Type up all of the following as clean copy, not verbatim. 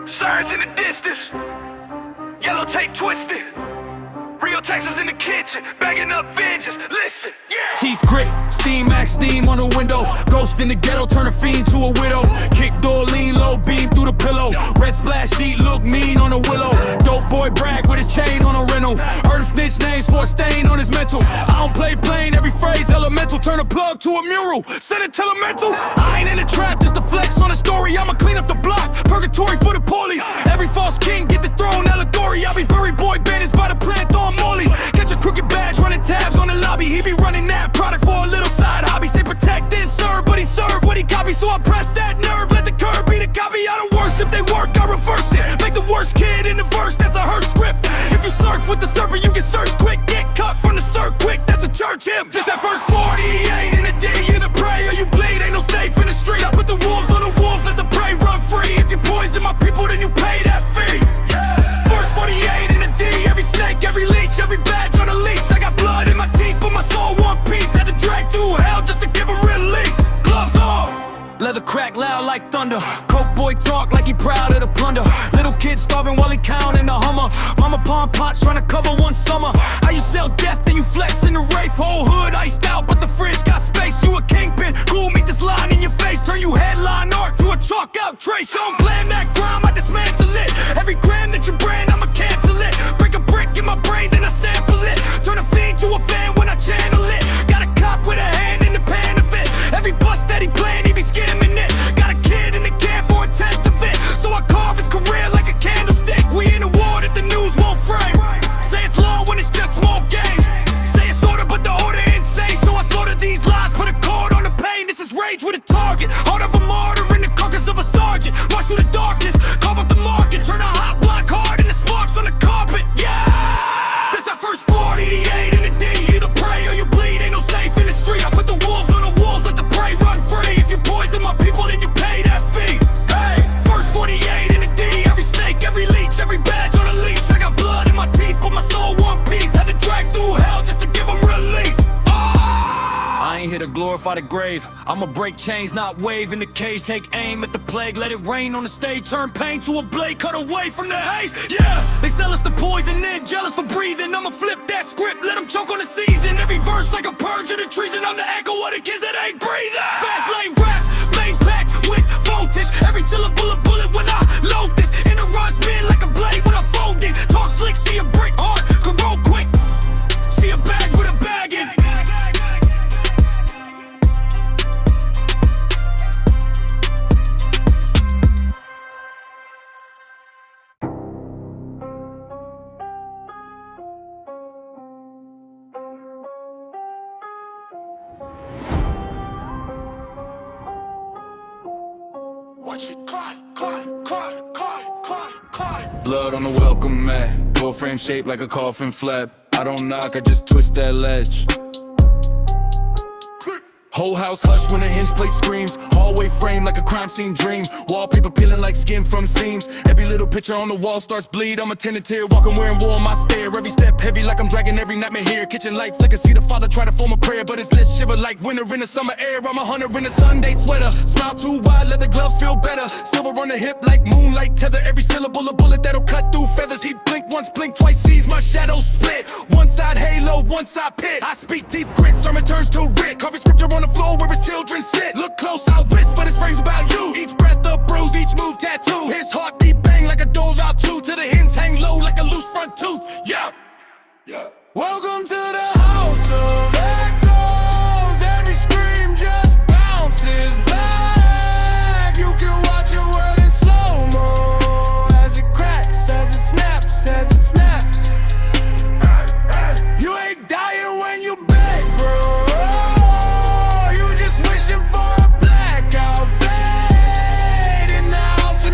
Sirens in the distance, yellow tape twisted. Rheotaxis in the kitchen, bagging up vengeance. Listen, yeah. Teeth grit, steam max steam on the window. Ghost in the ghetto, turn a fiend to a widow. Kick door, lean low, beam through the pillow. Red splash sheet, look mean on a willow. Dope boy brag with his chain on a rental. Heard him snitch names for a stain on his mental. I don't play plain, every phrase elemental. Turn a plug to a mural, send it telemental. I ain't in the trap, just a flex on a story. I'ma clean up the block, purgatory for the poorly. Every false king get the throne, allegory. I'll be buried boy bandits by the plant on Molly. Catch a crooked badge, running tabs on the lobby. He be running that product for a little side hobby. Say protect and serve, but he serve what he copy. So I press that nerve, let the curb be the copy. I don't worship, they work, I reverse it. Make the worst kid in the verse, that's a hurt script. If you surf with the serpent, you get searched quick. Get cut from the circuit, that's a church hymn. This that first 48 in the day, you the prey or you bleed. Ain't no safe in the street. I put the wolves on the wolves, let the prey run free. If you poison my people, then you pay that fee. First 48 in the D, every snake, every leech, every badge on a leash. I got blood in my teeth, but my soul one piece. Had to drag through hell just to give a release. Gloves on. Leather crack loud like thunder. Coke boy talk like he proud of the plunder. Little kid starving while he counting the Hummer. Mama pawn pots trying to cover one summer. How you sell death then you flex in the Wraith. Whole hood iced out but the fridge got space. You a kingpin, cool, meet this line in your face. Turn you headline art to a chalk out trace. Don't blame that grime, I dismantle it. Every gram that you brand, I'ma cancel it. Break a brick in my brain, then I sample it. Turn a fiend to a fan when I channel it. Got a cop with a hand in the pan of it. Every bust that he playing, he be scamming it. Got a kid in the can for a tenth of it. So I carve his career like a candlestick. We in a war that the news won't frame. Say it's law when it's just small game. Say it's order but the order insane. So I slaughter these lies, put a cord on the pain. This is rage with a target. Heart of a martyr in the carcass of a sergeant. March through the darkness, carve up the market. Turn a hot block hard and the sparks on the carpet. Yeah! This that first 48 in the D. You the prey or you bleed. Ain't no safe in the street. I put the wolves on the wolves, let the prey run free. If you poison my people, then you pay that fee. Hey, first 48 in the D. Every snake, every leech, every badge on a leash. I got blood in my teeth, but my soul one piece. Had to drag through hell just to give them release. I ain't here to glorify the grave. I'ma break chains, not wave in the cage. Take aim at the plague, let it rain on the stage. Turn pain to a blade, cut away from the haze. Yeah, they sell us the poison, then jealous for breathing. I'ma flip that script, let them choke on the season. Every verse like a purge of the treason. I'm the echo of the kids that ain't breathing. Fast lane rap, maze packed with voltage. Every syllable a bullet when I load this. In a run spin like a blade when I fold it. Talk slick, see a brick hard, corrode quick. See a bag with a bag in. Blood on the welcome mat, door frame shaped like a coffin flap. I don't knock, I just twist that ledge. Whole house hush when a hinge plate screams. Hallway frame like a crime scene dream. Wallpaper peeling like skin from seams. Every little picture on the wall starts bleed. I'm a tenant tear, walking wearing wool on my stare. Every step heavy like I'm dragging every nightmare here. Kitchen light flicker, see the father try to form a prayer, but his lips shiver like winter in the summer air. I'm a hunter in a Sunday sweater. Smile too wide, let the gloves feel better. Silver on the hip like moonlight tether. Every syllable a bullet that'll cut through feathers. He blink once, blink twice, sees my shadow split. One side halo, one side pit. I speak teeth grit, sermon turns to writ. Carving scripture on the floor where his children sit. Look close, I whisper, his frame's about you. Each breath a bruise, each move tattoo. His heartbeat bang like a dole out chew. To the hens hang low like a loose front tooth. Yeah, yeah. Welcome to the house of echoes. Every scream just bounces back. You can watch your world in slow-mo as it cracks, as it snaps, as it snaps. You ain't dying when you beg, bro. For a blackout fade in the house of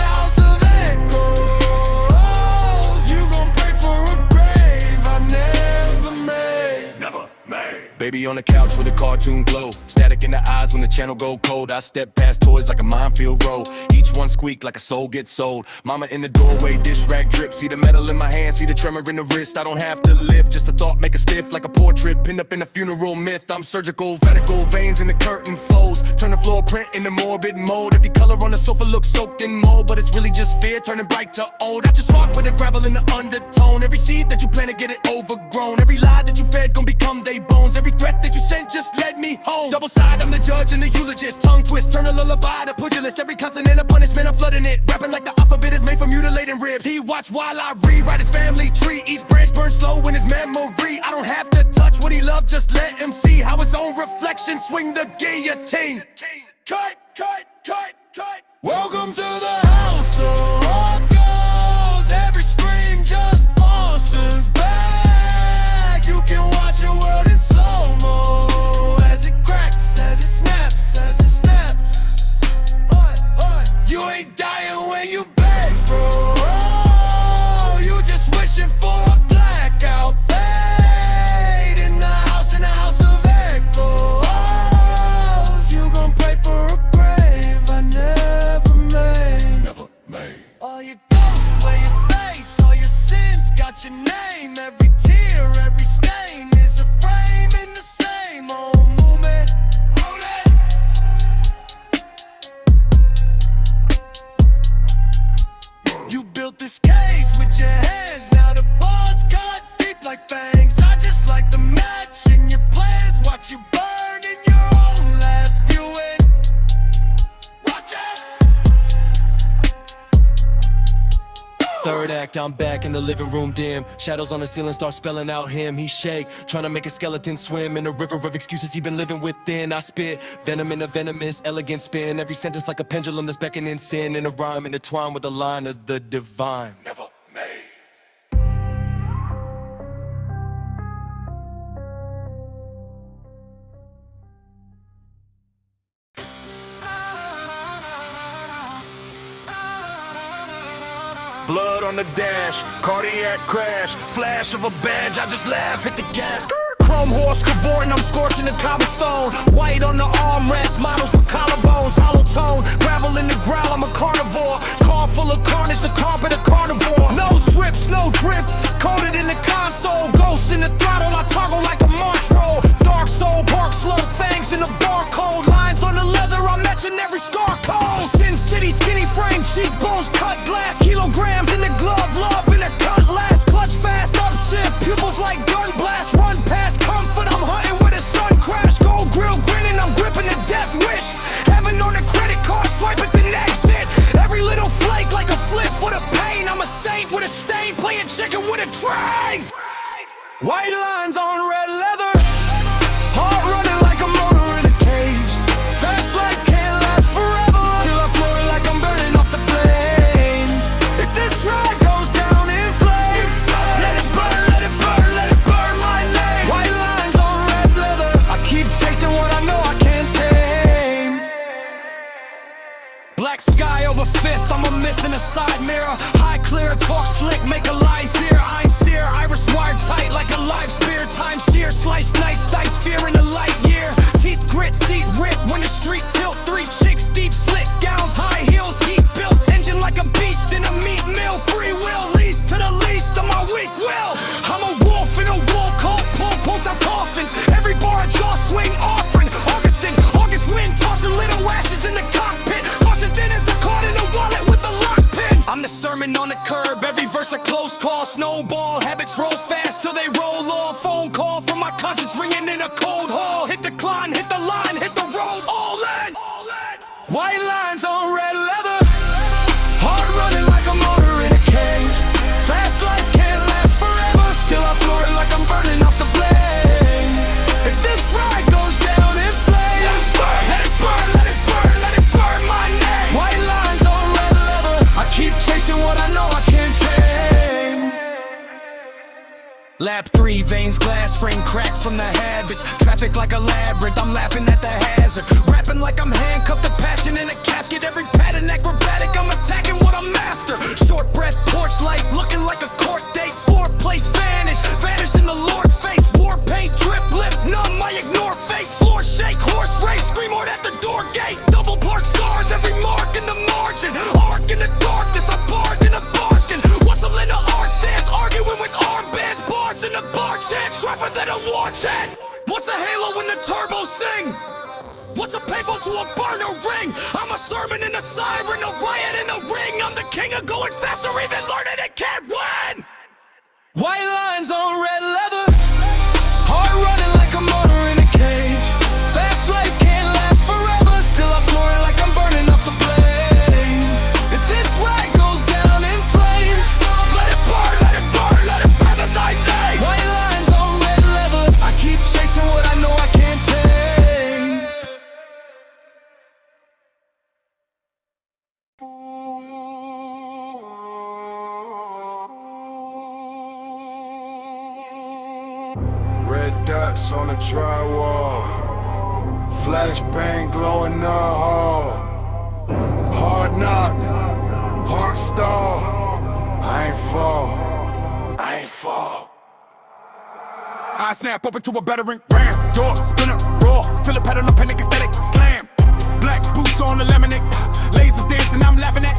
baby on the couch with a cartoon glow. Static in the eyes when the channel go cold. I step past toys like a minefield road. Each one squeak like a soul gets sold. Mama in the doorway, dish rag drip. See the metal in my hand, see the tremor in the wrist. I don't have to lift, just a thought make a stiff like a portrait pinned up in a funeral myth. I'm surgical, vertical veins in the curtain folds. Turn the floor print into morbid mode. Every color on the sofa looks soaked in mold, but it's really just fear turning bright to old. I just walk with the gravel in the undertone. Every seed that you planted, get it overgrown. Every lie that you fed gon' become they bones. Every threat that you sent just led me home. Double side, I'm the judge and the eulogist. Tongue twist, turn a lullaby to pugilist. Every consonant a punishment, I'm flooding it. Rapping like the alphabet is made from mutilating ribs. He watch while I rewrite his family tree. Each branch burns slow in his memory. I don't have to touch what he loved, just let him see how his own reflection swing the guillotine. Cut, cut, cut, cut. Welcome to the house of rock goes. Every scream just bounces back. You can watch your world in slow-mo as it cracks, as it snaps, as it snaps. You ain't dying when you beg, bro. You just wishing for a blackout fade in the house of echoes. You gon' pray for a grave I never made. Never made. All your ghosts wear your face, all your sins got your name. Every tear, every stain is a frame in the same old movement. Roll it. You built this cage with your hands, now the bars cut deep like fangs. I just like the match in your plans, watch you burn in your own last viewing. Watch it. Third act, I'm back in the living room dim. Shadows on the ceiling start spelling out him. He shake, trying to make a skeleton swim in a river of excuses he been living within. I spit venom in a venomous, elegant spin. Every sentence like a pendulum that's beckoning sin. In a rhyme intertwined with the line of the divine. Never made. Blood on the dash, cardiac crash, flash of a badge, I just laugh, hit the gas. Chrome horse cavorting, I'm scorching the cobblestone. White on the armrest, models with collarbones, hollow tone, gravel in the ground, I'm a carnivore. Car full of carnage, the carpet a carnivore. No strip, snow drift, coated in the console. Ghosts in the throttle, I toggle like a march roll. Dark soul, bark slow, fangs in the barcode. Lines on the leather, I'm matching every scar code. Sin City, skinny frame, cheekbones, cut glass. Kilograms in the glove, love in a cutlass. Clutch fast, upshift, pupils like gun blast. Run past comfort, I'm hunting with a sun crash. Gold grill grinning, I'm gripping a death wish. Heaven on a credit card, swipe at the exit. Every little flake like a flip for the pain. I'm a saint with a stain, playing chicken with a train. White lines on red leather, heart running like a motor in a cage. Fast life can't last forever, still I floor it like I'm burning off the plane. If this ride goes down in flames, let it burn, let it burn, let it burn my name. White lines on red leather, I keep chasing what I know I can't tame. Black sky over fifth, I'm a myth in a side mirror. High clear, talk slick, make a lie sear. I'm sear, iris wired tight like a live spear. Time sheer, slice nights, dice fear in the light year. Teeth grit, seat rip, when the street tilt. Three chicks deep, slick gowns, high heels, heat built. Engine like a beast in a meat mill. Free will, least to the least of my weak will. I'm a wolf in a wool coat, pull pulls out coffins. Every bar a jaw swing offering. August wind, tossing little ashes in the cockpit. Caution thin as a card in a wallet with a lock pin. I'm the sermon on the curb, every verse a close call. Snowball, habits roll fast till they roll off. Phone call from my conscience ringing in a cold hall. Hit the climb, hit the line, hit the road, all in. White lines on red leather, heart running like a motor in a cage. Fast life can't last forever, still I floor it like I'm burning off the blade. If this ride goes down in flames, let it burn, let it burn, let it burn my name. White lines on red leather, I keep chasing what I know I can't tame. Lap 3, veins glass, frame crack from the habits. Traffic like a labyrinth, I'm laughing at the hazard. Rapping like I'm handcuffed to passion in a casket. Every pattern acrobatic, I'm attacking what I'm after. Short breath, porch light, looking like a court date. 4 plates vanish, vanished in the Lord's face. War paint, drip lip, numb, I a siren, a riot in the ring. I'm the king of going faster, even learning it can't win. White lines on red leather, heart running like a motor in a cage. Fast life can't last forever, still I floor it like I'm burning off the blade. If this ride goes down in flames, let it burn, let it burn, let it burn the night name. White lines on red leather, I keep chasing what I know I can't take. Red dots on the drywall, flashbang glow in the hall. Hard knock, heart stall. I ain't fall, I ain't fall. I snap up into a battering ram. Door spinner, roar, feel it pattern up, panic aesthetic, slam. Black boots on the laminate, lasers dancing, I'm laughing at.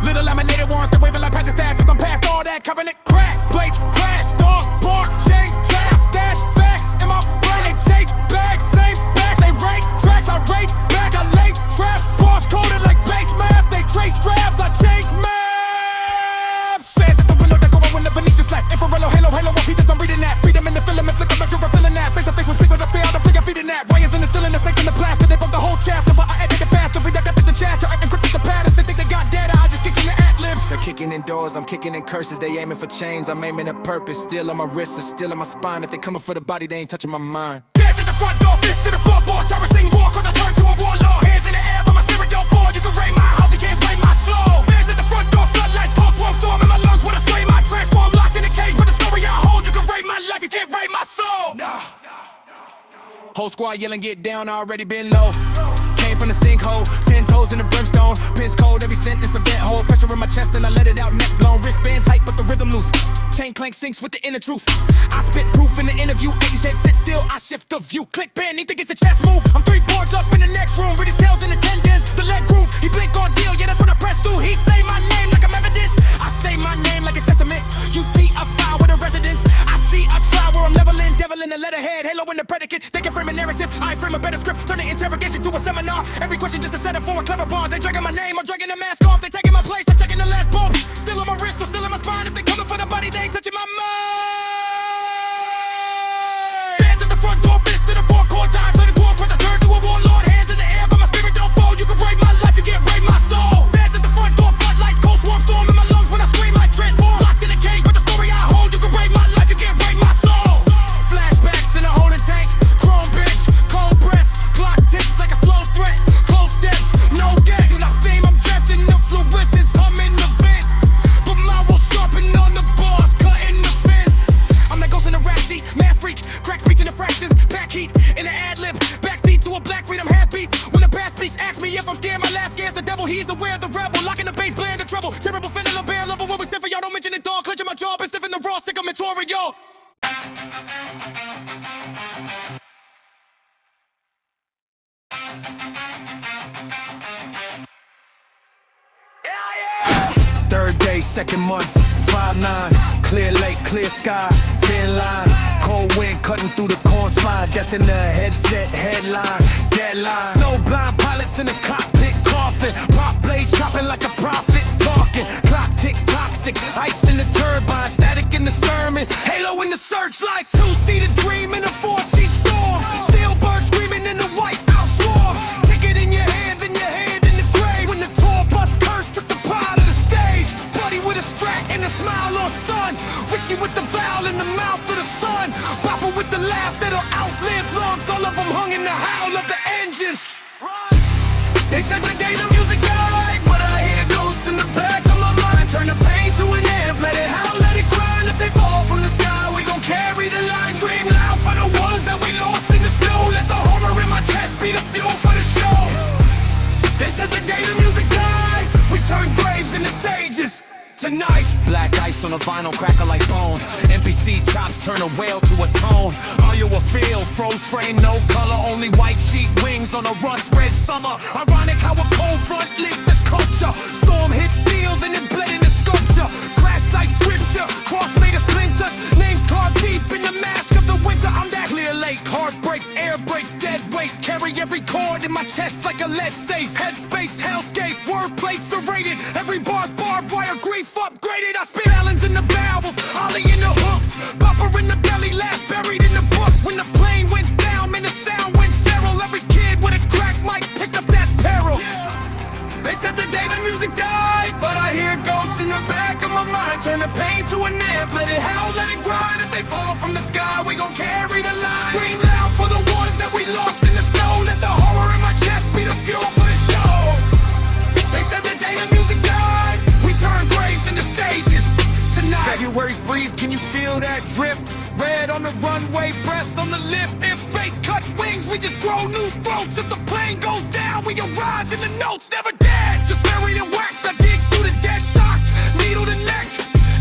Little laminated ones that waving like patches ashes. I'm past all that, covering it, crack. Plates crash, dog bark, chain trash, stash facts in my brain. They chase bags, same bags. They rate tracks, I rate back. I late traps, boss coded like base math. They trace drafts, I change maps. Fans at the window that go on when the Venetian slats. Infrared, halo, what feeders I'm reading that. Freedom in the filament, flicker, make you're feeling that. Face to face with space on the field, I'm figure feeding that. Wires in the cylinder, snakes in the plaster. They broke the whole chapter, but I edited it faster. We dug up the chapter, I encrypted the patterns. They think they got data, I just kick in the ad-libs. They're kicking in doors, I'm kicking in curses. They aiming for chains, I'm aiming at purpose. Still on my wrists, or still on my spine. If they coming for the body, they ain't touching my mind. Hands at the front door, fists to the floorboard. Terracing war, cause I turn to a warlord. Hands in the air, but my spirit don't fall. You can raid my house, you can't blame my soul. Hands at the front door, floodlights, cold swarm, storm in my lungs. When I scream, I transform, locked in a cage. But the story I hold, you can raid my life, you can't raid my soul. Nah. Whole squad yelling, get down, I already been low. Came from the sinkhole, 10 toes in the brimstone. Pins cold, every sentence a vent hole. Pressure in my chest and I let it out, neck blown. Wristband tight, but the rhythm loose. Chain clank syncs with the inner truth. I spit proof in the interview. 80 shapes sit still, I shift the view. Click pen, he think it's a chess move. I'm 3 boards up in the next room. Read his tails in attendance. The leg groove, he blink on deal. Yeah, that's what I press through. He say my name like I'm evidence. I say my name like it's testament. You see a file with a residence. I see a trial where I'm leveling. Devil in the letterhead, halo in the predicate. They can frame a narrative, I frame a better script. Turn the interrogation to a seminar. Every question just a setup for a clever bar. They dragging my name, I'm dragging the mask off. They taking my place, I'm checking the last bulb. Still on my wrist, or still in my spine. If they coming for the body, they ain't touching my mind. Hands at the front door, fist to the four core times. Let it pour, press I turn to a warlord. Hands in the air, but my spirit don't fall. You can raid my life, you can't raid my soul. Hands at the front door, floodlights, cold swarm, storm in my lungs. When I scream, I transform. Locked in a cage, but the story I hold, you can raid my life, you can't raid my soul. Flashbacks in a holding tank, chrome bench, cold breath. Clock ticks like a slow threat. Close steps, no gas. In the fame, I'm drafting influences, humming the vents. But my will sharpen on the bars, cutting the fence. I'm that ghost in the rap sheet, mad freak, crack speech in the fractions, back heat in the ad lib, backseat to a black freedom half beast. When the past speaks, ask me if I'm scared. My last scares the devil, he's aware of the rebel. Locking the bass, playing the treble. Terrible feeling, a bare level. What we sent for y'all, don't mention it, dog. Clenching my jaw, been stiffing the raw, sick of mentorial. Third day, second month, 5-9. Clear lake, clear sky, thin line. Cold wind cutting through the corn slide. Death in the headset, headline, deadline. Snowblind pilots in the cockpit, coughing. Prop blade chopping like a prophet, talking. Clock tick, toxic, ice in the turbine. Static in the sermon, halo in the searchlights. Two-seated dream in a four-seat storm. Steel bird screaming in the white house swarm. Ticket in your hands and your head in the grave. When the tour bus curse took the pride of the stage. Buddy with a strat and a smile or stun. Ricky with the vowel in the mouth of the sun. Bopper with the laugh that'll outlive lungs. All of them hung in the howl of the engines. They said the day the music died, but I hear ghosts in the back of my mind. Turn the pain to an amp, let it howl, let it grind. If they fall from the sky, we gon' carry the line. Scream loud for the ones that we lost in the snow. Let the horror in my chest be the fuel for the show. They said the day the music died, we turn graves into stages. Tonight, black ice on the vinyl, crackle like bones. NPC chops turn a whale to a tone. Are you a feel? Froze frame, no color, only white sheet wings on a rust red summer. Ironic how a cold front leaked the culture. Storm hit steel, then it bled into sculpture. Crash site scripture, cross made of splinters. Names carved deep in the mask of the winter. I'm that clear lake, heartbreak, air break, dead weight. Carry every chord in my chest like a lead safe. Headspace, hellscape, word faded. Every bar's barbed wire, grief upgraded. I spit Allens in the vowels, Ollie in the hooks, bumper in the belly, last buried in the books. When the plane went down, man, the sound went feral. Every kid with a crack mic picked up that peril. They said the day the music died, but I hear ghosts in the back of my mind. Turn the pain to an amp, let it howl, let it grind. If they fall from the sky, we gon' carry the line. Scream loud for the ones that we lost in the snow. Let the horror in my chest be the fuel for the show. They said the day the music died, we turn graves into stages. Tonight, February freeze, can you feel that drip? Red on the runway, breath on the lip. If fate cuts wings, we just grow new throats. If the plane goes down, we arise in the notes. Never dead, just buried in wax. I dig through the dead stock, needle to neck.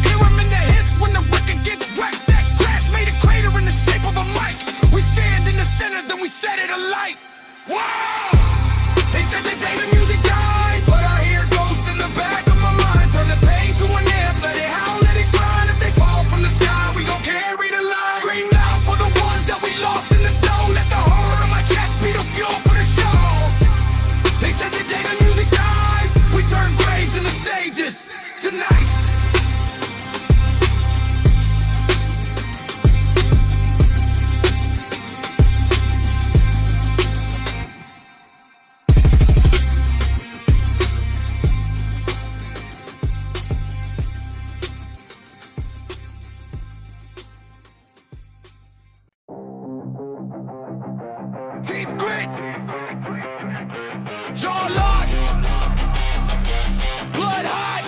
Hear 'em in the hiss when the record gets wrecked. That crash made a crater in the shape of a mic. We stand in the center, then we set it alight. Wow! They said the day the music died, but I hear ghosts in the back of my mind. Turn the pain to an amp, let it howl, let it grind. If they fall from the sky, we gon' carry the line. Scream loud for the ones that we lost in the snow. Let the horror in my chest be the fuel for the show. They said the day the music died, we turn graves into stages. Tonight, teeth grit, jaw locked, blood hot,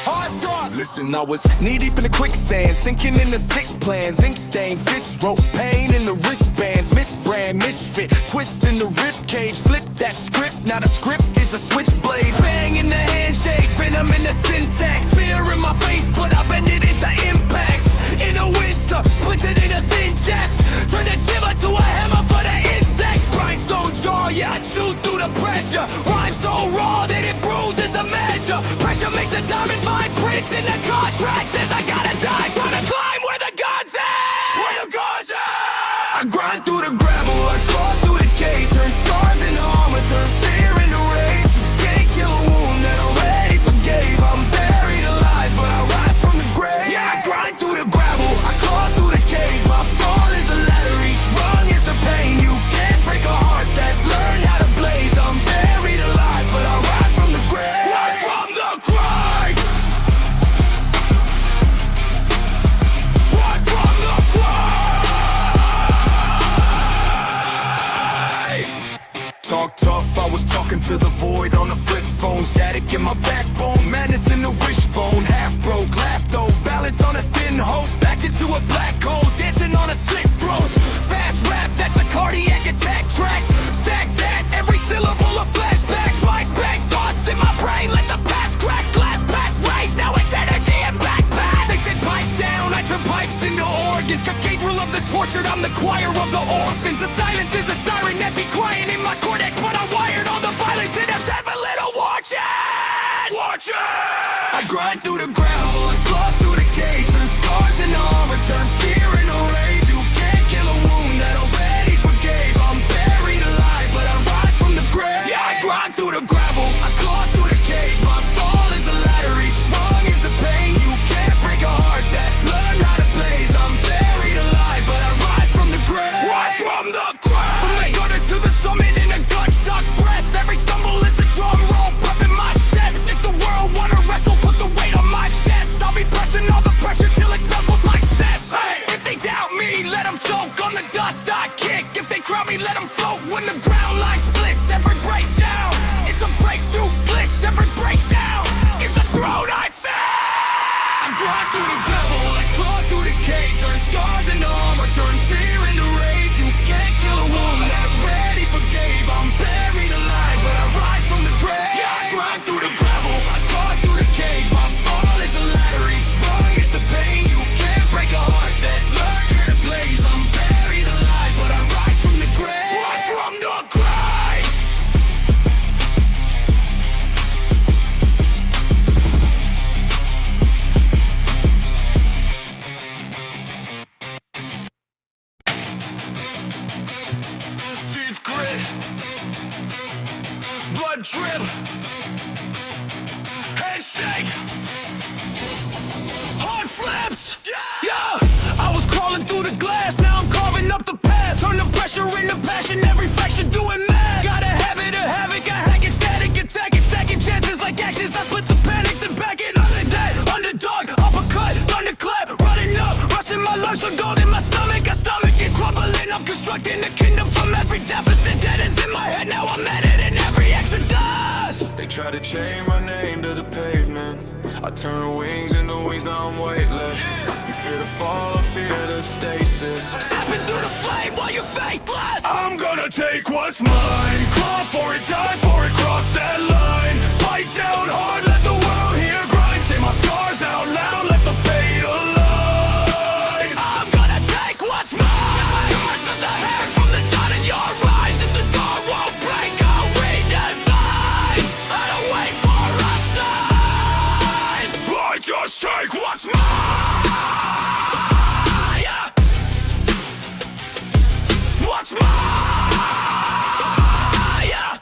hard talk. Listen, I was knee-deep in the quicksand, sinking in the sick plans. Ink stain, fist rope, pain in the wristbands. Misbrand, misfit, twist in the rib cage. Flip that script, now the script is a switchblade. Fang in the handshake, venom in the syntax. Fear in my face, but I bend it into impacts. In the winter, split it in a thin chest. Turn that shiver to a hammer for the insects. Grindstone jaw, yeah, I chew through the pressure. Rhyme so raw that it bruises the measure. Pressure makes a diamond fine print in the contract. Says I gotta die, trying to climb where the gods at. Where the gods at? I grind through the gravel, I crawl through the cage. Turn scars into armor, turn fear into rage. Can't kill a wound that already forgave. I'm buried alive, but I rise from the grave. Yeah, I grind through the gravel, I claw through the cage. My fall is a ladder, each rung is the pain. You can't break a heart that learned how to blaze. I'm buried alive, but I rise from the grave. Rise from the grave. Rise from the grave. Talk tough, I was talking to the void on the flip phone. Static in my backbone, madness in the wishbone. Half broke, laughed though, balance on a thin hope. Backed into a black hole, dancing on a slit throat. Fast rap, that's a cardiac attack track. Stack that, every syllable a flashback. Flashback thoughts in my brain, let the past crack. Glass pack rage, now it's energy and backpack. They said pipe down, I turn pipes into organs. Cathedral of the tortured, I'm the choir of the orphans. The silence is a siren that be crying in my cortex, but I wired all the violence in a 10 little war chest. War chest. I grind through the gravel, I claw through the cage. Turn scars into armor, turn fear into rage. You can't kill a wound that already forgave. I'm buried alive, but I rise from the grave. Yeah, I grind through the gravel, I claw through the cage. My fall is a ladder, each rung is the pain. You can't break a heart that learned how to blaze. I'm buried alive, but I rise from the grave. Rise from the grave. From the gutter to the summit in a gunshot breath. Every stumble is a drum roll, prepping my steps. If the world wanna wrestle, put the weight on my chest. I'll be pressing all the pressure till it expels most my cess. Hey! try to chain my name to the pavement. I turn the wings into wings, now I'm weightless. You fear the fall, I fear the stasis. I'm stepping through the flame while you're faithless. I'm gonna take what's mine, claw for it, die for it, cross that line. Bite down hard, let the world hear grind. Say my scars out loud, let the fate align. I'm gonna take what's mine. Scars from the hair, from the dot in your eyes. If the door won't break, I'll redesign. I don't wait for a sign. I just take what's mine. Yeah. What's mine? Yeah.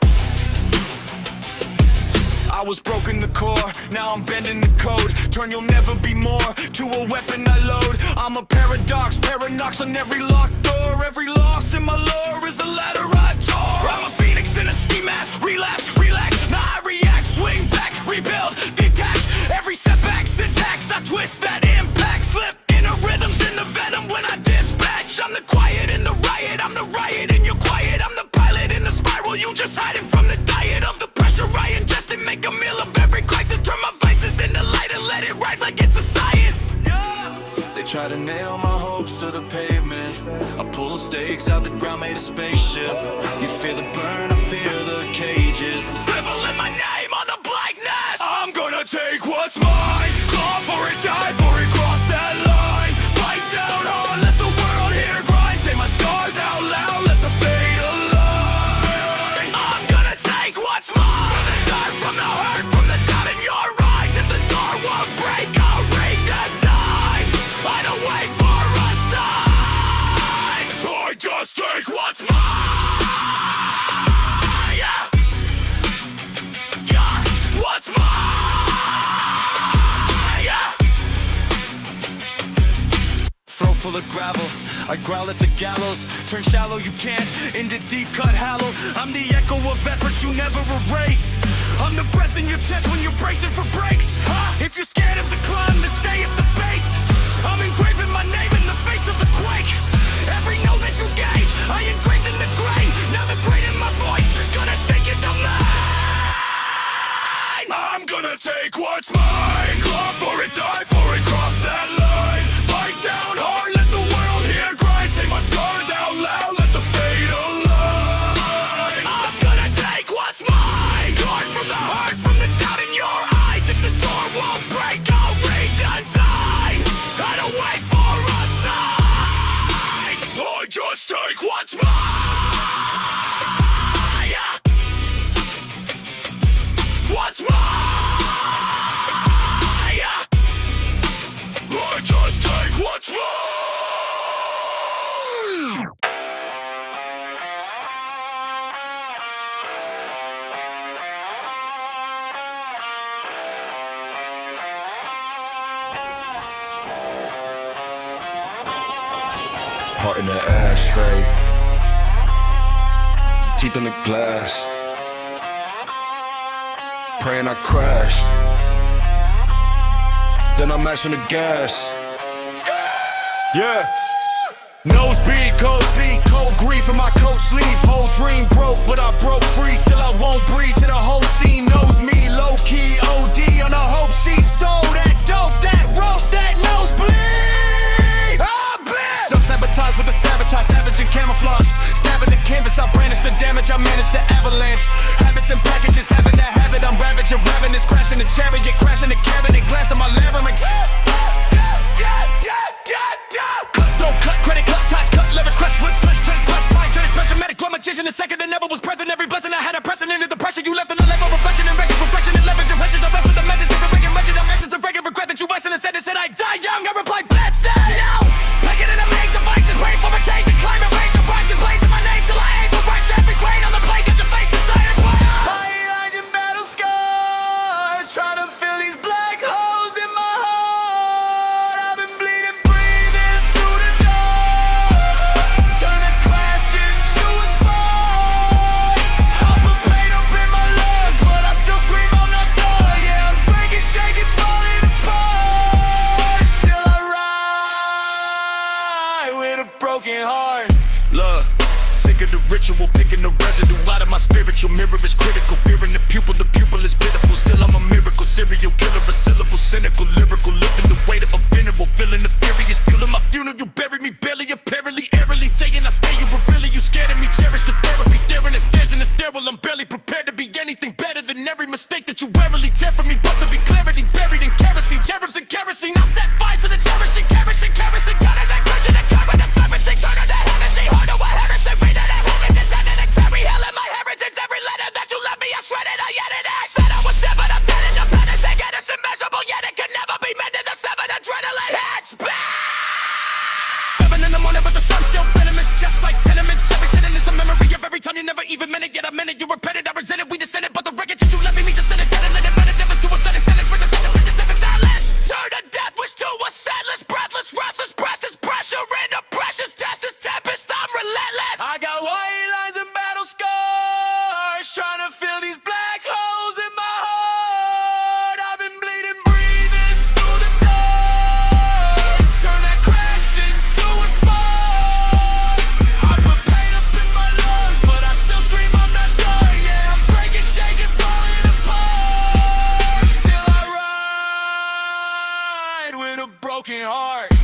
I was broken the core, now I'm bending the code. Turn you'll never be more to a weapon I load. I'm a paradox, paradox on every locked door. Every loss in my lore is a ladder I tore. I'm a phoenix in a ski mask. Relapse, relax, now I react. Swing back, rebuild, detach. Every setback, syntax, I twist that impact. Slip in the rhythms, in the venom when I dispatch. I'm the quiet in the riot, I'm the riot in your quiet. I'm the pilot in the spiral, you just hiding from the diet of the pressure I ingest and make a meal of every crisis. Turn my vices into light and let it rise like it's a science. They try to nail my hopes to the pavement. I pulled stakes out the ground, made a spaceship. You fear the burn, I fear the cages. Scribbling my name on the blackness. I'm gonna take what's mine, claw for it, die for it, cross that line. Bite down hard, let the world hear grind. Say my scars out loud, let the fate align. I'm gonna take what's mine. From the dark, from the hurt, from the doubt in your eyes. If the door won't break, I'll redesign. I don't wait for a sign. I just take what's mine. Yeah. Yeah. What's mine? Yeah. Throat full of gravel, I growl at the gallows. Turn shallow, you can't, into deep cut hollow. I'm the echo of effort you never erase. I'm the breath in your chest when you're bracing for breaks. If you're scared of the climb, then stay at the base. I'm engraving my name in the face of the quake. Every note that you gave, I engraved in the grain. Now the grain in my voice, gonna shake your domain. I'm gonna take what's mine, claw for it, die for it, cross that line. Bite down hard, let the world hear grind. Say my scars out loud, let the fate align. I'm gonna take what's mine. Guard from the heart, from the doubt in your eyes. If the door won't break, I'll redesign. I don't wait for a sign. I just take what's mine. Yeah. What's mine? Yeah. I just take what's mine. Heart in the ashtray, teeth in the glass, praying I crash. Then I'm mashing the gas. Yeah. Nose beat, cold speed, cold grief in my coat sleeve. Whole dream broke, but I broke free. Still I won't breathe till the whole scene knows me. Low key OD on the hope she stole that dope that wrote that nosebleed. Self-sabotage with the sabotage, savage and camouflage. Stabbing the canvas, I brandish the damage, I manage the avalanche. Habits and packages, having to have it. I'm ravaging, ravenous, crashing the chariot, crashing the cabinet, glass in my larynx. Cutthroat, cut, credit, cut, ties, cut, leverage, crush, woods, push, turn, push, mind, turn, pressure, medic, dramatician, a second that never was present. Every blessing I had a precedent of the pressure you left on the level, reflection and record, reflection and leverage, and pressures. I wrestle the measures, if I'm making wretched, I'm anxious and fragrant, regret that you wasted and said I die young. I replied, bad day now. Packing in a maze of vices, praying for a change and climate range of rises, blazing my name till I aim for rights. Every grain on the plate, get your face inside and play. Like in battle scars, trying to fill these black holes in my heart. I've been bleeding, breathing through the door. Turn a crash into a sport. I'll put pain up in my lungs, but I still scream on the door. Yeah, I'm breaking, shaking, falling apart. Still ritual, picking the residue out of my spiritual mirror is critical. Fearing the pupil is pitiful. Still I'm a miracle, serial killer, a syllable, cynical, lyrical, lifting the weight of a venerable, feeling the furious, fueling my funeral. You bury me barely, apparently, airily, saying I scare you, but really you scared of me. Cherish the therapy, staring at stairs in the stairwell. I'm barely prepared to be anything better than every mistake that you warily tear from me. But to be clarity, buried in kerosene, cherubs and kerosene. I'll set fire to the cherishing, kerosene, kerosene, cutters and curtain and current, the serpents, they turn on the heresy, heart of what heresy, read it, heaven, intended, and carry hell in my heritage. Every letter that you left me, I shredded, I edited it. Said I was dead, but I'm dead independence, and yet it's immeasurable, yet it can never be mended. The seven adrenaline hits back. 7 in the morning, but the sun's still venomous, just like tenements. Every tenant is a memory of every time you never even meant it, yet I meant it. You repent it, I resent it, we descended, but the wreckage that you left me just sent it, let it matter, difference to a sudden standing for the turn to death, which to a sadless, breathless, restless, presses pressure into precious test, this tempest, I'm relentless. I got white lines and battle scars, trying to fill these black holes in my heart. I've been bleeding, breathing through the dark, turn that crash into a spark. I put pain up in my lungs, but I still scream I'm not done. Yeah, I'm breaking, shaking, falling apart. Still I ride with a broken heart.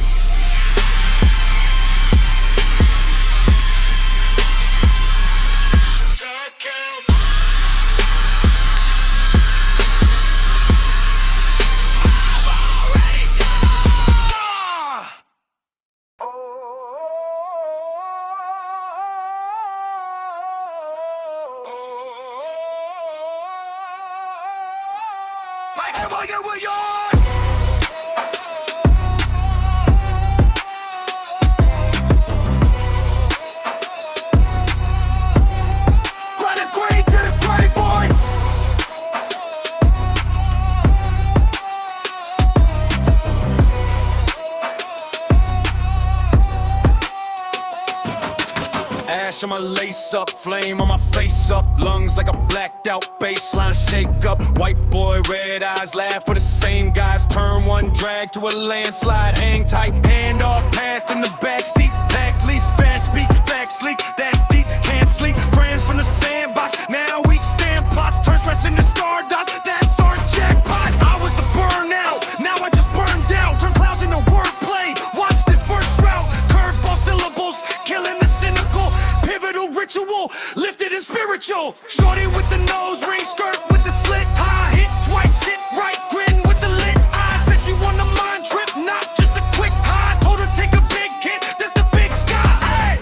Ash on my lace up, flame on my face up, lungs like a blacked out baseline shake up. White boy, red eyes, laugh for the same guys. Turn one drag to a landslide, hang tight, hand off, passed in the backseat. Back leaf, fast speak, facts leak, that's deep, can't sleep. Friends from the sandbox, now we stand plots, turn stress into stardust. That's our jackpot. I was the burnout, now I just burned out. Turn clouds into wordplay. Watch this first route, curveball syllables, killing the cynical. Pivotal ritual, lifted and spiritual. Shorty with the nose ring, skirt with the slit. High hit, twice hit, right grin with the lit eye. Said she want a mind trip, not just a quick high. Told her take a big hit, this the big sky. Ay.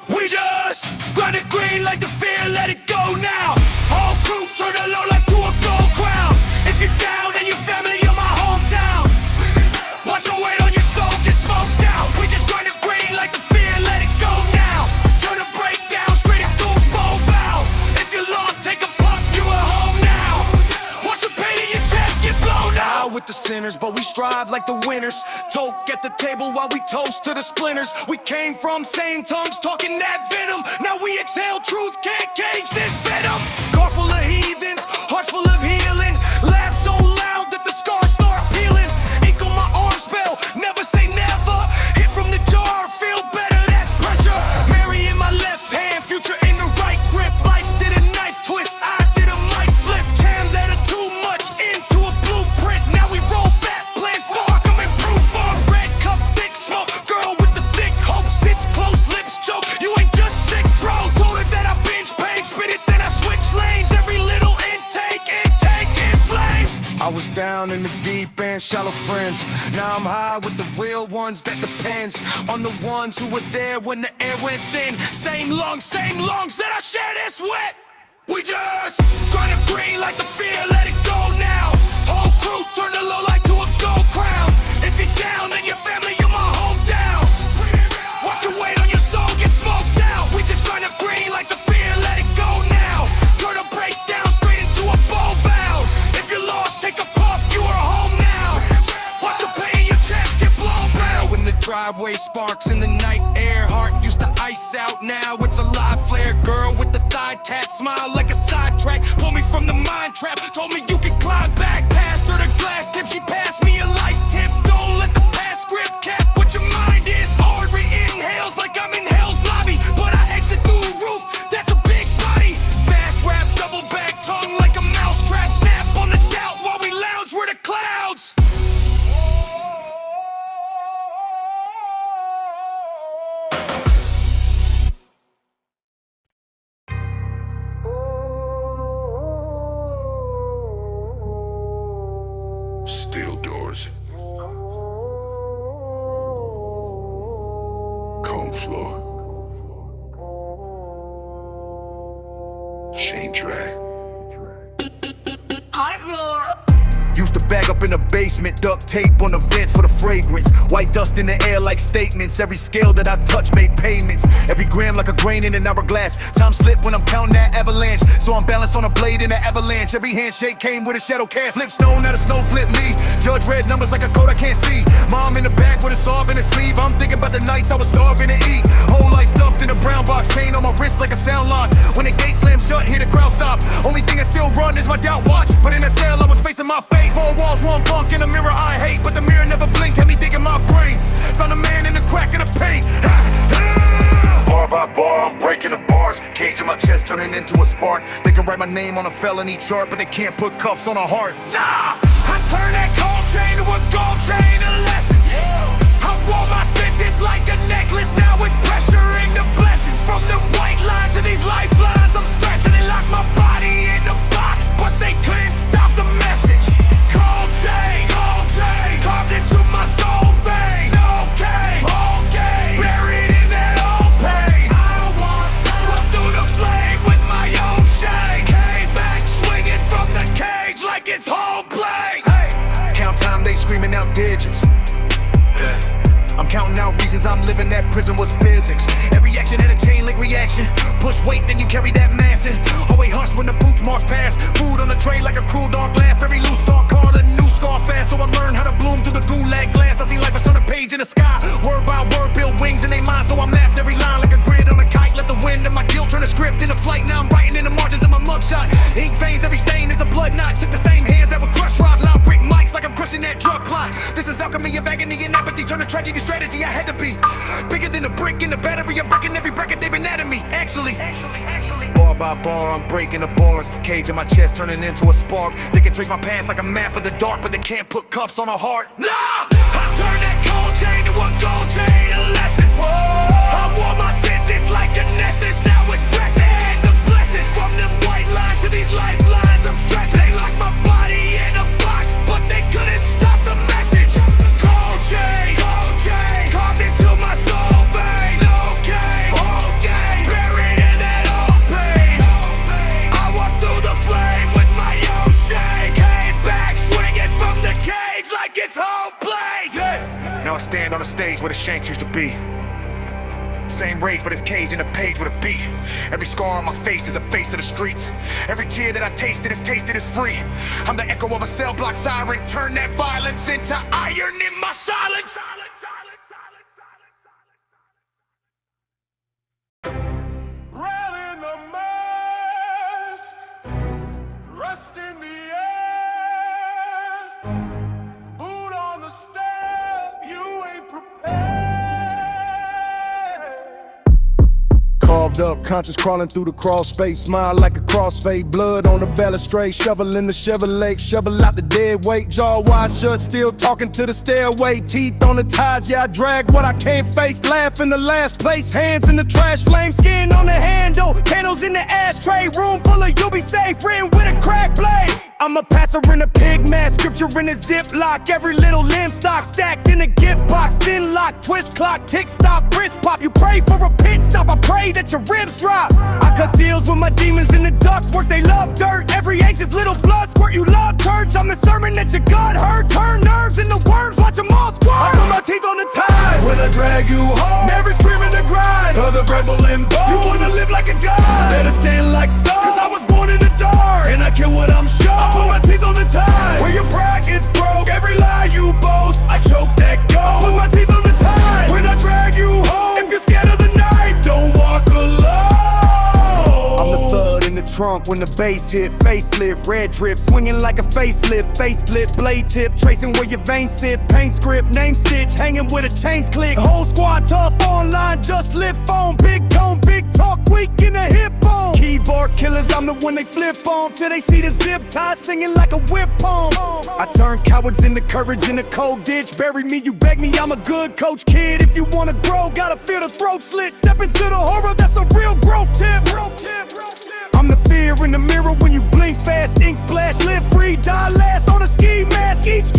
We just run it green like the fear, let it go now. Whole crew turn a low life to a gold crown. If you're down and your family, you're my hometown. Watch your weight on your soul, get smoked out. We just grind it green like the fear, let it go now. Turn a breakdown straight into a bow valve. If you're lost, take a puff, you at home now. Watch the pain in your chest get blown out. With the sinners, but we strive like the winners. Toke at the table while we toast to the splinters. We came from same tongues, talking that venom. Now we exhale truth, can't cage this venom. Car full of heathens, hearts full of healing. Laugh so loud that the scars start peeling. Ink on my arm spell, never say never. Hit from the jar, feel better, that's pressure. Mary in my left hand, future in the right grip. Life did a knife twist, I did a mic flip. Can let her too much into a blueprint. Now we roll fat plans, fuck I'm improve for red cup, thick smoke. Girl with the thick hope, sits close, lips choke. You ain't just sick, bro. Told her that I binge page, spit it, then I switch lanes. Every little intake, in flames. I was down in the deep end, shallow friends. Now I'm high with the real ones, that depends on the ones who were there when the air went thin. Same lungs that I share this with. We just gonna green like the fear, let it go now. Whole crew turn the low light to a gold crown. If you're down and your family, you're my hometown. Watch your weight on your soul, get smoked out. We just gonna green like the fear, let it go now. Turn a breakdown straight into a bow valve. If you're lost, take a puff, you are home now. Watch the pain in your chest get blown out. When the driveway sparks in the night air, heart used to ice out, now it's a live flare. Girl with the thigh tat, smile like a sidetrack. Pull me from the mind trap, told me you can climb back. Passed her the glass tip, she passed me a life tip. Don't let the past script cap what your mind is. Already inhales like I'm in hell's lobby, but Steel doors. Cone floor. Chain drag. Used to bag up in the basement, duct tape on the vents for the fragrance. White dust in the air like statements. Every scale that I touch made payments. Every gram like a grain in an hourglass. Time slip when I'm counting that avalanche. So I'm balanced on a blade in an avalanche. Every handshake came with a shadow cast. Flip stone, now the snow flip me. Judge red numbers like a code I can't see. Mom in the back with a sob in her sleeve. I'm thinking about the nights I was starving to eat. Whole life stuffed in a brown box. Chain on my wrist like a sound lock. When the gate slams shut, hear the crowd stop. Only thing that still run is my doubt watch. But in a cell I was facing my fate. Four walls, one bunk in a mirror I hate. But the mirror never blinked, had me digging my brain. Found a man in the crack of the paint. Bar by bar, I'm breaking the bars. Cage in my chest turning into a spark. They can write my name on a felony chart, but they can't put cuffs on a heart. Nah, I turn that cold chain to a gold chain of lessons. I wore my sentence like a necklace. Now it's pressuring the blessings. From the white lines to these lifelines, I'm stretching and lock my body in the box, but they couldn't stop the message. Cold chain, carved into my soul vein. Okay, buried in that old pain. I don't want that. Run through the flame with my own shame. Came back swinging from the cage like it's home play. Hey, count time, they screaming out digits. I'm counting out reasons I'm living. That prison was physics. Every action had a chain link reaction. Push weight, then you carry that mass in. Always hush when the boots march past. Food on the tray like a cruel dog laugh. Every loose talk called a new scar fast. So I learned how to bloom through the gulag glass. I see life as turn a page in the sky. Word by word, build wings in their mind. So I mapped every line like a grid on a kite. Let the wind and my guilt turn a script into flight. Now I'm writing in the margins of my mugshot. Ink veins, every stain is a blood knot. Took the same hands that would crush rock. Loud brick mics like I'm crushing that drug plot. This is alchemy of agony and apathy. Turn a tragedy strategy. I had to be bigger than a brick in the battery. I'm breaking every bracket they've been at me. Actually, bar by bar, I'm breaking the bars. Cage in my chest turning into a spark. They can trace my past like a map of the dark, but they can't put cuffs on a heart. Nah, I turn that cold chain to a gold chain of lessons. I wore my sentence like a necklace. Now it's pressing. And the blessings from them white lines to these lifelines I'm stretching. They locked my body in a box, but they couldn't stop the message. Cold chain, carved into my soul vein. Okay, buried in that old pain. I walked through the flame with my own shame. Came back swinging from the cage like it's home plate. Now I stand on the stage where the shanks used to be. Same rage, but it's caged in a page with a beat. Every scar on my face is a face of the streets. Every tear that I tasted is free. I'm the echo of a cell block siren. Turn that violence into iron in my silence. Railing the mast, rust in the air, boot on the step, you ain't prepared. Carved up, conscious crawling through the crawl space. Smile like a crossfade, blood on the balustrade. Shovel in the Chevrolet, shovel out the dead weight. Jaw wide shut, still talking to the stairway. Teeth on the ties, yeah I drag what I can't face. Laugh in the last place, hands in the trash. Flame skin on the handle, candles in the ashtray. Room full of you be safe, written with a crack blade. I'm a passer in a pig mask, scripture in a ziplock. Every little limb stock stacked in a gift box. Sin lock, twist clock, tick stop, wrist pop. You pray for a pit stop, I pray that your ribs drop. I cut deals with my demons in the ductwork, they love dirt. Every anxious little blood squirt, you love church. I'm the sermon that your God heard. Turn nerves into worms, watch them all squirt. I put my teeth on the ties when I drag you home. Never screaming the grind of the rebel and bone. You wanna live like a god, better stand like stone. Cause I was born in the dark, and I kill what I'm shown. I put my teeth on the ties where your pride gets broke. Every lie you boast, I choke that ghost. I put my teeth on the ties when I drag you home. If you're scared of the night, don't walk alone. I'm the thud in the trunk when the bass hit. Face slit, red drip, swinging like a facelift. Face split, blade tip, tracing where your veins sit. Paint script, name stitch, hanging with a chains click. Whole squad tough, online, just lip phone. Big tone, big talk, weak in the hip bone. Keyboard killers, I'm the one they flip on till they see the zip tie, singing like a whip poem. I turn cowards into courage in a cold ditch. Bury me, you beg me, I'm a good coach kid. If you wanna grow, gotta feel the throat slit. Step into the horror, that's the real growth tip. I'm the fear in the mirror when you blink fast. Ink splash, live free, die last on a ski mask. Each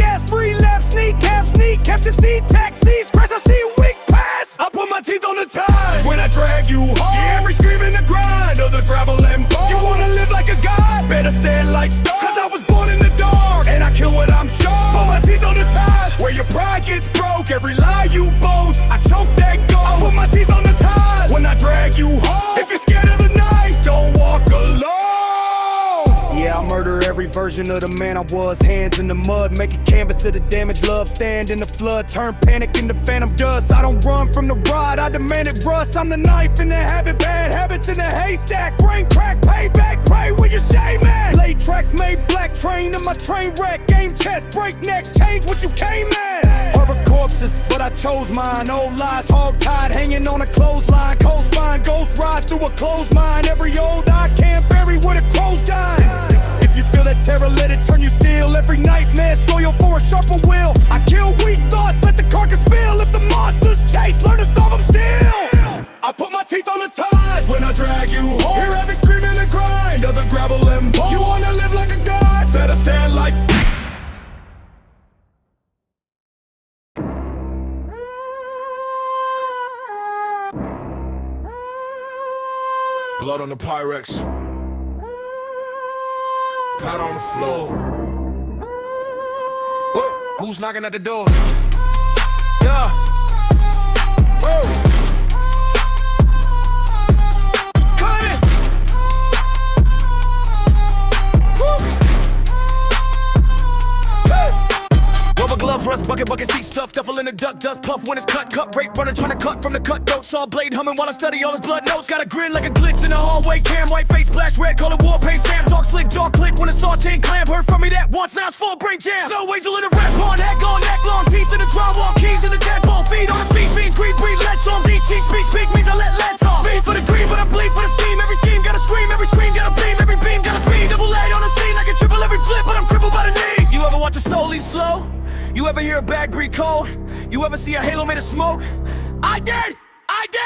version of the man I was. Hands in the mud, make a canvas of the damage. Love stand in the flood, turn panic into phantom dust. I don't run from the rod, I demand it rust. I'm the knife in the habit, bad habits in the haystack. Brain crack, payback, pray with your shame at. Late tracks made black, train in my train wreck. Game chest, break necks, change what you came at. Harbor corpses, but I chose mine. Old lies, hog tied, hanging on a clothesline. Cold spine, ghost ride through a closed mind. Every old eye can't bury where the crows died. If you feel that terror, let it turn you steel. Every nightmare, soil for a sharper will. I kill weak thoughts, let the carcass spill. If the monsters chase, learn to stop them still. I put my teeth on the ties when I drag you home. Hear every scream in the grind of the gravel and bone. You wanna live like a god, better stand like. Blood on the Pyrex. Pat on the floor. Whoa, who's knocking at the door? Yeah. Whoa. Gloves, rust, bucket, seat stuff, duffel in the duck, dust, puff when it's cut, rape, runner trying to cut from the cutthroat, saw blade humming while I study all his blood notes, got a grin like a glitch in the hallway, cam, white face, splash, red color, war paint, stamp, talk, slick, jaw, click, when a saw chain clamp, heard from me that once, now it's full brain jam, snow angel in a rap on, heck on, neck long, teeth in the drywall, keys in the deadbolt, feet on the feet, fiends, greed, breed, lead storms, eat, cheat, speech, speak, means I let talk, feed for the green, but I bleed for the scheme, every scheme gotta scream, every scream gotta beam, every beam gotta beam, double A on the scene, I can triple every flip, but I'm crippled by the knee, you ever watch a soul leave slow? You ever hear a bag breathe cold? You ever see a halo made of smoke? I did!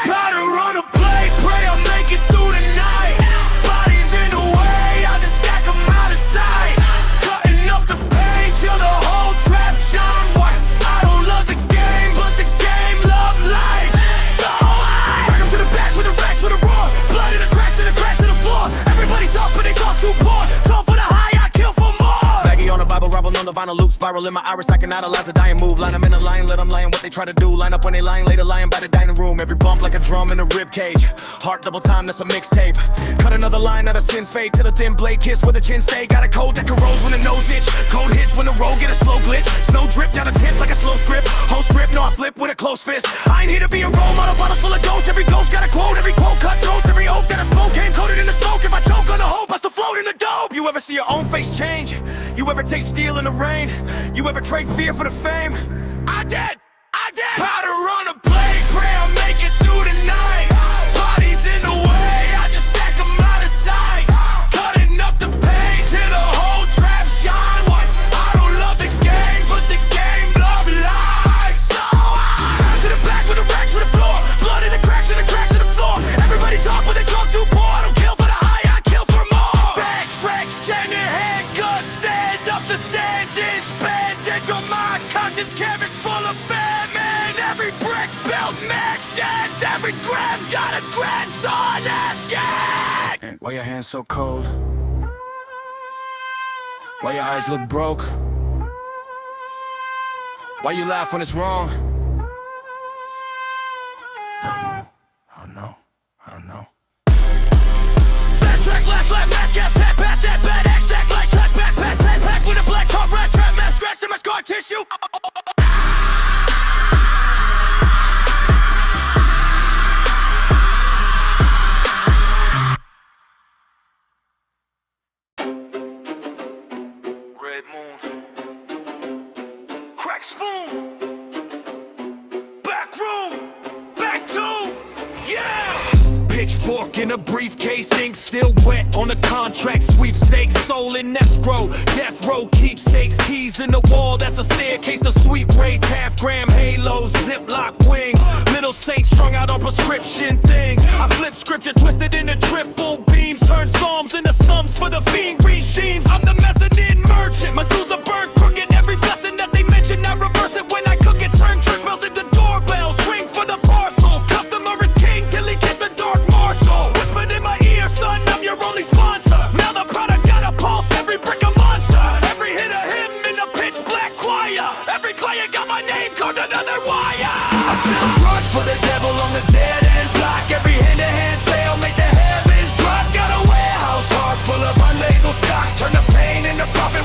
Powder on a plate, pray I'll make it through the night. Bodies in the way, I just stack them out of sight. Cutting up the pain till the whole trap shine white. I don't love the game, but the game love life. So I drag them to the back with the racks with a roar. Blood in the cracks in the floor. Everybody talk, but they talk too poor. Talk for the high, I kill for more. Baggy on the Bible, rubble on the vinyl loop. Spiral in my iris, I can analyze a dying move. Line them in a line, let them lying what they try to do. Line up when they lying, later lying by the dining room. Every bump like a drum in a rib cage. Heart double time, that's a mixtape. Cut another line out of sin's fade to the thin blade kiss where the chin stay. Got a code that corrodes when the nose itch. Cold hits when the road get a slow glitch. Snow drip down the tip like a slow script. Whole strip, no I flip with a close fist. I ain't here to be a role model, bottles full of ghosts. Every ghost got a quote, every quote cut throats. Every oath that I spoke came coated in the smoke. If I choke on the hope, I still float in the dope. You ever see your own face change? You ever taste steel in the rain? You ever trade fear for the fame? I did! Powder on a plate, pray I'll make it through the night. Bodies in the way, I just stack them out of sight. Cutting up the pain till the whole trap shine white. I don't love the game, but the game love life. So I turn to the back with the racks for the floor. Blood in the cracks in the floor. Everybody talk, but they talk too poor. I don't kill for the high, I kill for more. Back tracks, chain and handcuffs, stand up to stand-ins, bandage on my conscience, canvas full of famine. Every brick built mansions, every gram got a grandson asking. And why your hands so cold? Why your eyes look broke? Why you laugh when it's wrong? I don't know. Fast track, last lap, mask gas, pat, pass that bad X, stack like trash, pack with a black top, rat trap, map, scratch in my scar tissue. Red moon, crack spoon, back room, back two, yeah. Pitchfork in a briefcase, ink still wet on the contract. Sweepstakes, soul in escrow, death row keepsakes, keys in the wall. That's a staircase to sweep rates. Half-gram halos, ziplock wings. Little saints strung out on prescription things. I flip scripture twisted into triple beams. Turn psalms into sums for the fiend regimes. I'm the mezzanine merchant. Mezuzah bird crooked. Every blessing that they mention, I reverse it when I cook it. Turn church bells into doorbells. Ring for the parcel. Customer is king till he gets the dark marshal. Whispered in my ear, son, I'm your only sponsor. Now the product got a pulse. Every brick a monster. Every hit a hymn in a pitch black choir. Every client got my name carved another wire. I sell drugs for the devil on the dead end block. Every hand-to-hand sale make the heavens drop. Got a warehouse heart full of unlabeled stock. Turn the pain into profit.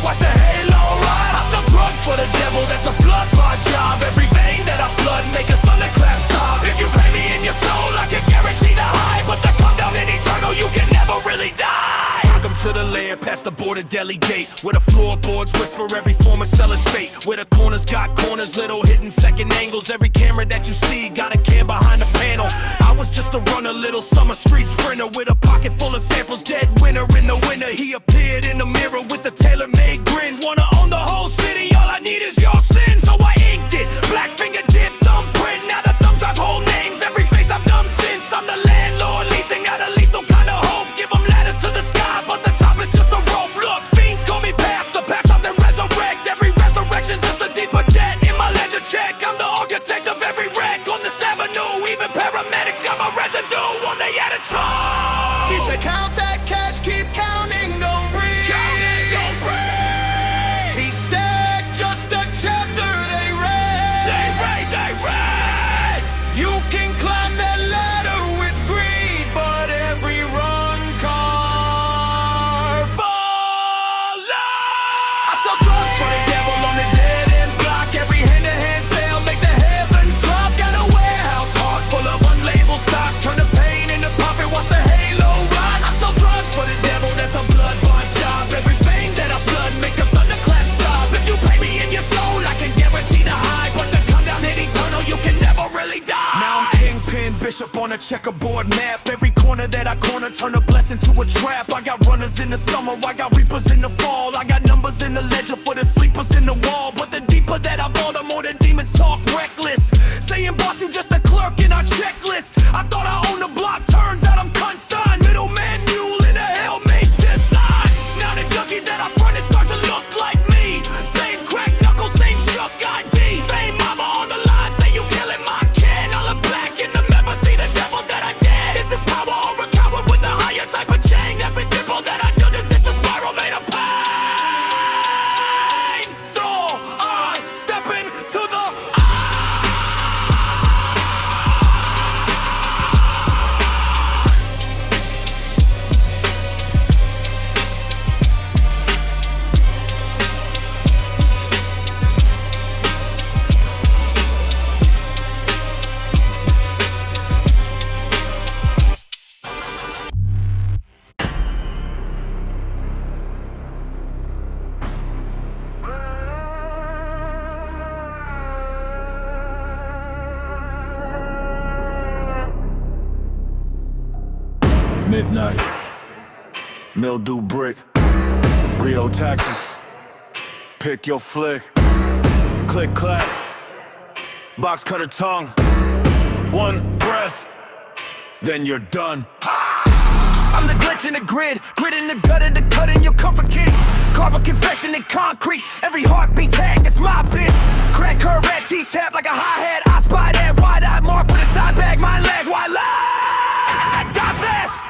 the border deli gate, where the floorboards whisper every former seller's fate, where the corners got corners, little hidden second angles. Every camera that you see got a cam behind the panel. I was just a runner, little summer street sprinter, with a pocket full of samples, dead winter in the winter. He appeared in the mirror with a tailor-made grin. Wanna own the whole city, all I need is your sin. So I inked it, black finger dip, thumbprint. Now the thumb drive whole names, every face I've done since. I'm the landlord, leasing out a lethal kind of hope. Give them ladders to the sky, but the top is just a rope. Look, fiends call me pastor, pass out then resurrect. Every resurrection just a deeper debt in my ledger check. I'm the architect of every wreck on this avenue. Even paramedics got my residue on the attitude. He said count that cash, keep counting, don't breathe. Count it, don't breathe. Each stack just a chapter they read. They read. You can climb that ladder with greed, but every run car follow. I sell drugs for the devil on the dead end block. Every hand-to-hand sale make the heavens drop. Got a warehouse heart full of unlabeled stock. Turn the pain into profit, watch the halo rock. I sell drugs for the devil, that's a blood bond job. Every vein that I flood make the thunderclap sob. If you pay me in your soul, I can guarantee the high, but the come down hit eternal, you can never really die. Now I'm kingpin, bishop on a checkerboard map. Every corner that I corner turn a blessing to a trap. I got runners in the summer, I got reapers in the fall. I got numbers in the ledger for the sleepers in the wall. But the deeper that I ball, the more the demons talk reckless. Saying boss, you just a clerk in our checklist. I thought I owned the block, turns out I'm consigned. Middleman mule in a hell-made design. Now the junkie that I front is start to look like me. Same crack knuckle, same shook ID. Same mama on the line, say you killing my kid. All in black in the never see the devil that I did. Is this power or a coward with a higher type of chain? Every simple that I do, this a spiral made of pain. So I step into the Midnight, mildew brick, Rheotaxis, pick your flick, click clack, box cutter tongue, one breath, then you're done. I'm the glitch in the grid in the gutter, the cut in your comfort kit. Carve a confession in concrete, every heartbeat tag, that's my bit. Crack her red T-tap like a hi-hat. I spy that wide-eyed mark with a side bag, my leg, wide lag. Die fast.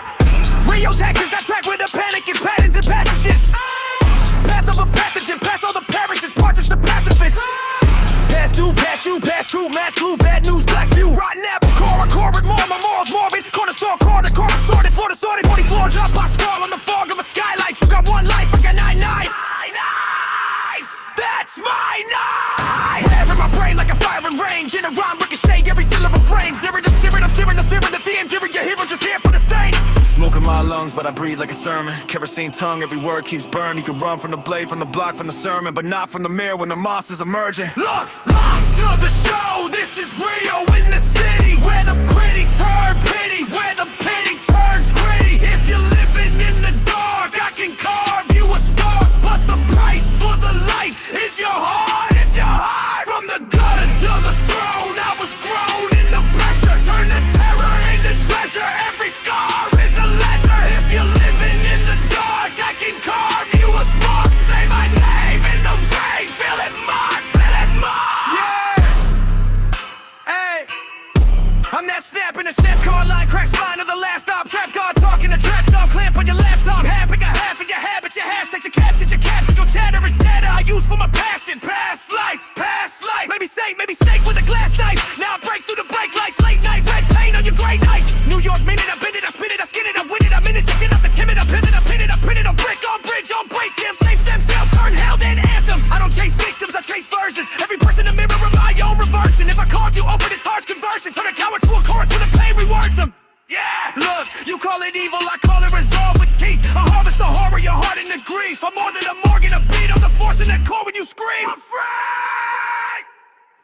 Rheotaxis, I track with the panic is patterns and passages. Path of a pathogen, pass all the parishes, parts is the pacifist. Pass through, pass you, pass through, mass glue, bad news, black view. Rotten apple, core, with more, my morals morbid. Corner store, sorted, for the started, 40 floors up, I scroll on the fog of a skylight. You got one life, I got 9 knives. That's my knife. Whatever in my brain like a firing range. In a rhyme, ricochet, every syllable frame. Zero to steering, I'm steering, the injury, your hero just here for the stain. Smoke in my lungs, but I breathe like a sermon. Kerosene tongue, every word keeps burning. You can run from the blade, from the block, from the sermon, but not from the mirror when the monster's emerging. Look, lost to the show. This is Rio in the city, where the pretty turn pity, where the pity turns gritty. If you're living in the dark, I can carve you a spark, but the price for the light is your heart. It's your heart. From the gutter to the throne, I was grown in the pressure. Turn the terror into treasure. Every scar is a ledger. If you're living in the dark, I can carve you a spark. Say my name in the rain. Feel it mark, feel it mark. Yeah. Hey. I'm that snap in the snap card line, crack spine of the last stop. Trap guard talking to trap jaw, clamp on your laptop. Happy a half of your habit, your hashtags, your captions, your chatter is data I use for my passion. Past life, maybe saint, maybe snake with a glass knife. Now I break through the brake lights, late night, red paint on your gray nights. New York minute, I bend it, I spin it, I skin it, I win it, I'm in it, taking up the timid, I pivot, I pin it, I print it, on brick, on bridge, on break, still same stem cell, turn hell, then anthem. I don't chase victims, I chase versions. Every person a mirror of my own reversion. If I carve you open, it's harsh conversion. Turn a coward to a chorus with a pain rewards them. Yeah, look, You call it evil, I call it resolve with teeth. I harvest the horror, your heart in the grief. I'm more than a Morgan, a beat. I'm the force in that core when you scream. I'm free!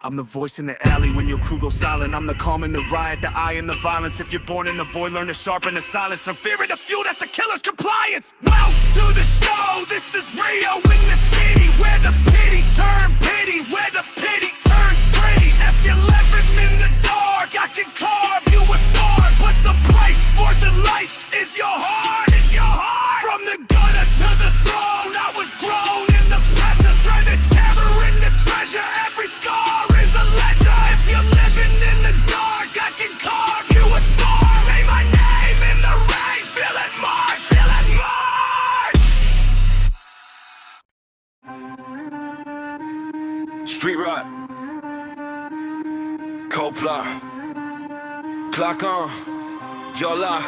I'm the voice in the alley when your crew goes silent. I'm the calm in the riot, the eye in the violence. If you're born in the void, learn to sharpen the silence. Turn fear into fuel, that's the killer's compliance. Well, to the show, this is Rio in the city, where the pity turn pity, where the pity turns greedy. If you're living in the dark, I can carve you a star, but the price for the light is your heart, is your heart. From the gutter to the throne, I was grown in the pressure, shred the terror in the treasure. Every scar is a ledger. If you're living in the dark, I can carve you a star. Say my name in the rain, feel it mark, feel it mark. Street rot, cold plot, clock on, jaw lock,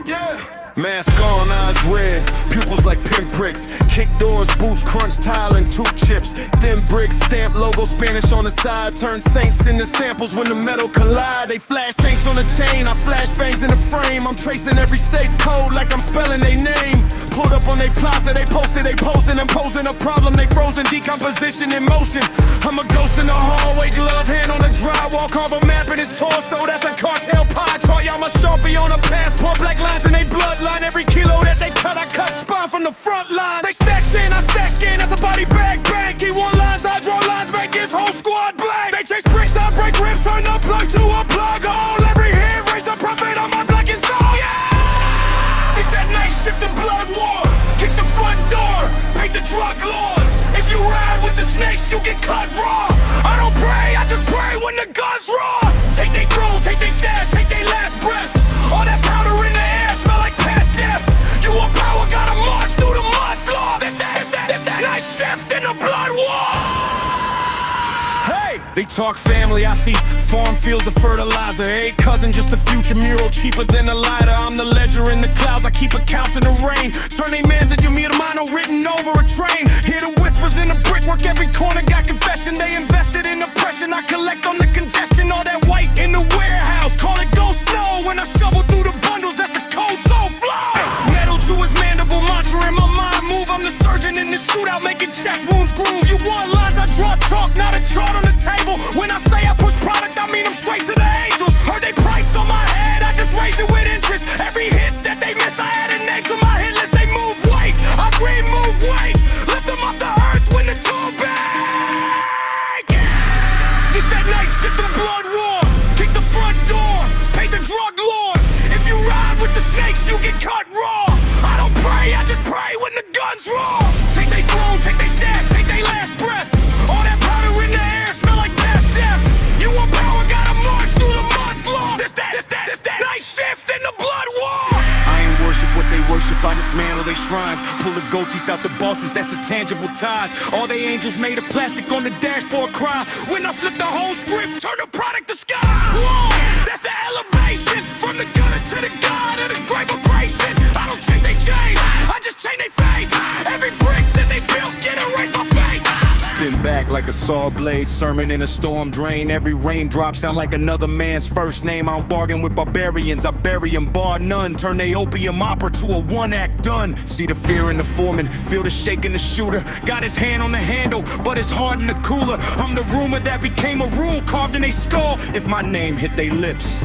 yeah. Mask on, eyes red, pupils like pinpricks. Kick doors, boots, crunch tile and tube chips. Thin bricks, stamp logo, Spanish on the side. Turn saints into samples when the metal collide. They flash saints on the chain, I flash fangs in the frame. I'm tracing every safe code like I'm spelling their name. Pulled up on they plaza, they posted, they posing. I'm posing a problem, they frozen, decomposition in motion. I'm a ghost in the hallway, glove hand on the drywall. Carve a map in his torso, that's a cartel pie chart. Y'all my Sharpie on a passport, black lines in they bloodline. Every kilo that they cut, I cut spine from the front line. They stack sin, I stack skin, that's a body bag bang. Key one lines, I draw lines, make his whole squad blank. They chase bricks, I break ribs, turn the plug to a plug hole. Every hand raise a profit on my black and soul, yeah! It's that night shift, the blood war. Kick the front door, paint the drug lord. If you ride with the snakes, you get cut raw. I don't pray, I just pray when the guns roar. Take they throne, take they stash, take they last breath. All that powder in the air, smell like past death. You want power, gotta march through the mud floor. That's that night shift in the blood war. Hey! They talk family, I see farm fields of fertilizer. Hey cousin, just a future mural, cheaper than a lighter. I'm the ledger in the clouds, I keep accounts in the rain. Turn they mans into mi hermano written over a train. Hear the whispers in the brickwork, every corner got confession. They invested in oppression, I collect on the congestion. All that white in the warehouse, call it ghost snow. When I shovel through the bundles, that's a cold soul flow. Metal to his mandible, mantra in my mind move. I'm the surgeon in the shootout, making chest wounds groove. You want lines, I draw chalk, not a chart on the table. When I say I push product, I mean I'm straight to the angels. Heard they price on my head, I just raised it with interest. Every hit that they miss, I add a name to my hit list. They move weight, I remove weight. Lift them off the earth when the tool bag. It's that night shift and blood war. Kick the front door, paint the drug lord. If you ride with the snakes, you get cut raw. I don't pray, I just pray when the guns roar. Take they throne, take they stash, take they last breath. All that powder in the air, smell like past death. You want power, gotta march through the mud floor. This that night shift in the blood war. I ain't worship what they worship, I dismantle they shrines. Pull the gold teeth out the bosses, that's a tangible tithe. All they angels made of plastic on the dashboard cry. When I flip the whole script, turn the product to sky. Whoa, that's the elevation. From the gutter to the god of the grave of creation. I don't change they chains, I just change they fate. Every brick that they built, get erased my fate. Spin back like a saw blade, sermon in a storm drain. Every raindrop sound like another man's first name. I don't bargain with barbarians, I bury them bar none. Turn they opium opera to a one-act done. See the fear in the foreman, feel the shake in the shooter. Got his hand on the handle, but his heart in the cooler. I'm the rumor that became a rule carved in they skull. If my name hit they lips,